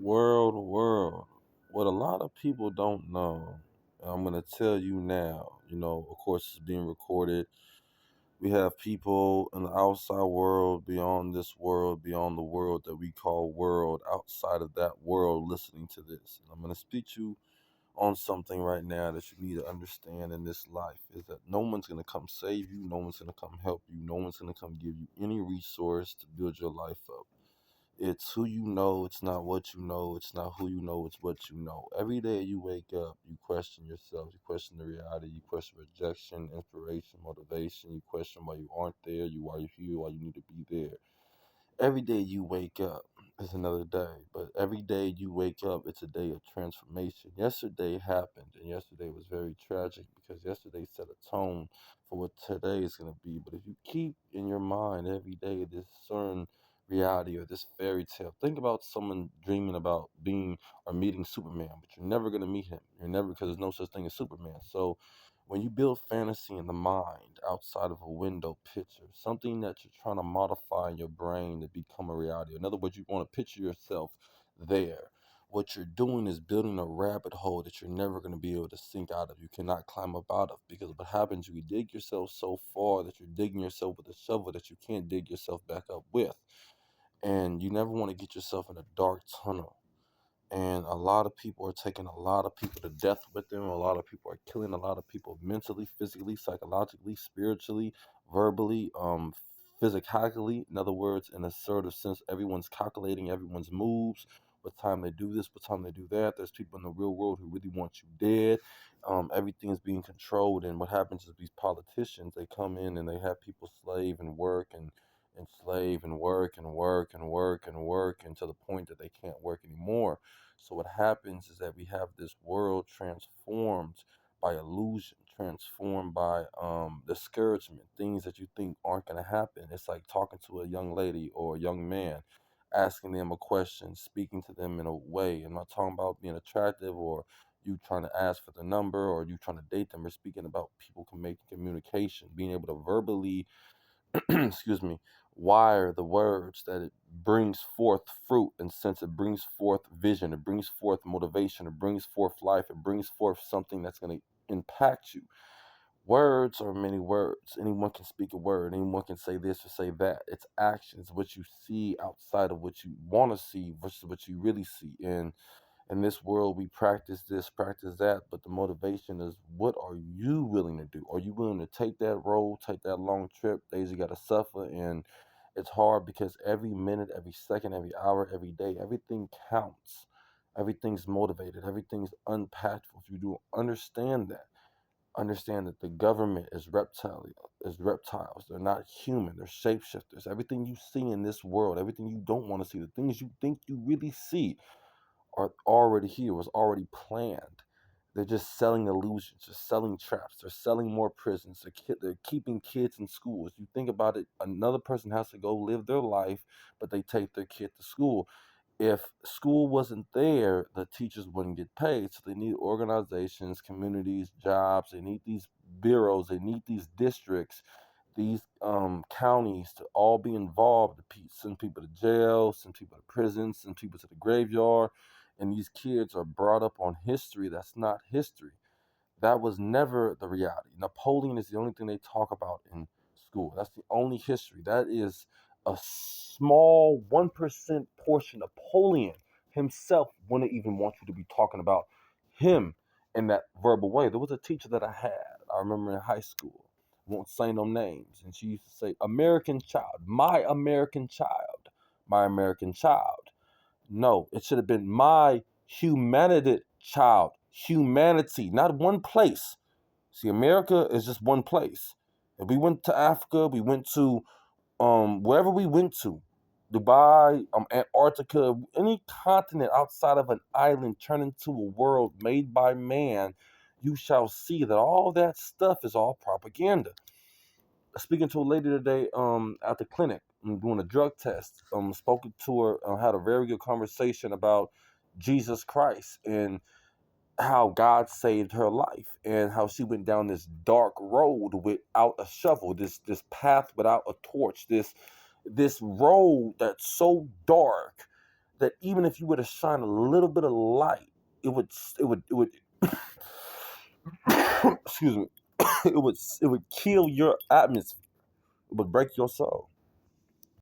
World. What a lot of people don't know, and I'm going to tell you now. Of course, it's being recorded. We have people in the outside world, beyond this world, beyond the world that we call world, outside of that world, listening to this. And I'm going to speak to you on something right now that you need to understand in this life is that no one's going to come save you, no one's going to come help you, no one's going to come give you any resource to build your life up. It's who you know, it's not what you know, it's not who you know, it's what you know. Every day you wake up, you question yourself, you question the reality, you question rejection, inspiration, motivation, you question why you aren't there, why you're here, why you need to be there. Every day you wake up is another day, but every day you wake up, it's a day of transformation. Yesterday happened, and yesterday was very tragic because yesterday set a tone for what today is going to be. But if you keep in your mind every day this certain reality or this fairy tale, think about someone dreaming about being or meeting Superman, but you're never going to meet him. You're never, because there's no such thing as Superman. So when you build fantasy in the mind outside of a window picture, something that you're trying to modify in your brain to become a reality. In other words, you want to picture yourself there. What you're doing is building a rabbit hole that you're never going to be able to sink out of. You cannot climb up out of, because what happens, you dig yourself so far that you're digging yourself with a shovel that you can't dig yourself back up with. And you never want to get yourself in a dark tunnel, and a lot of people are taking a lot of people to death with them. A lot of people are killing a lot of people mentally, physically, psychologically, spiritually, verbally, physically. In other words, in a sort of sense, everyone's calculating everyone's moves, what time they do this, what time they do that. There's people in the real world who really want you dead. Everything is being controlled, and what happens is these politicians, they come in and they have people slave and work and slave and work and work and work and work, and to the point that they can't work anymore. So what happens is that we have this world transformed by illusion, transformed by discouragement, things that you think aren't going to happen. It's like talking to a young lady or a young man, asking them a question, speaking to them in a way. I'm not talking about being attractive or you trying to ask for the number or you trying to date them. We're speaking about people can make communication, being able to verbally excuse me, wire the words that it brings forth fruit, and since it brings forth vision, it brings forth motivation, it brings forth life, it brings forth something that's going to impact you. Words are many words. Anyone can speak a word. Anyone can say this or say that. It's actions, what you see outside of what you want to see versus what you really see. And in this world, we practice this, practice that, but the motivation is, what are you willing to do? Are you willing to take that road, take that long trip? Days you got to suffer, and it's hard because every minute, every second, every hour, every day, everything counts. Everything's motivated, everything's unpacked. If you do understand that the government is reptiles. They're not human. They're shapeshifters. Everything you see in this world, everything you don't want to see, the things you think you really see are already here, was already planned. They're just selling illusions, just selling traps. They're selling more prisons. They're keeping kids in schools. You think about it, another person has to go live their life, but they take their kid to school. If school wasn't there, the teachers wouldn't get paid. So they need organizations, communities, jobs. They need these bureaus. They need these districts, these counties to all be involved, to send people to jail, send people to prison, send people to the graveyard. And these kids are brought up on history that's not history. That was never the reality. Napoleon is the only thing they talk about in school. That's the only history. That is a small 1% portion. Napoleon himself wouldn't even want you to be talking about him in that verbal way. There was a teacher that I had, I remember in high school, won't say no names, and she used to say, American child, my American child. No, it should have been my humanity child. Humanity, not one place. See, America is just one place. If we went to Africa, we went to wherever we went to, Dubai, Antarctica, any continent outside of an island turned into a world made by man, you shall see that all that stuff is all propaganda. Speaking to a lady today at the clinic, doing a drug test. Spoken to her, had a very good conversation about Jesus Christ and how God saved her life and how she went down this dark road without a shovel, this path without a torch, this road that's so dark that even if you were to shine a little bit of light, it would excuse me, it would kill your atmosphere. It would break your soul.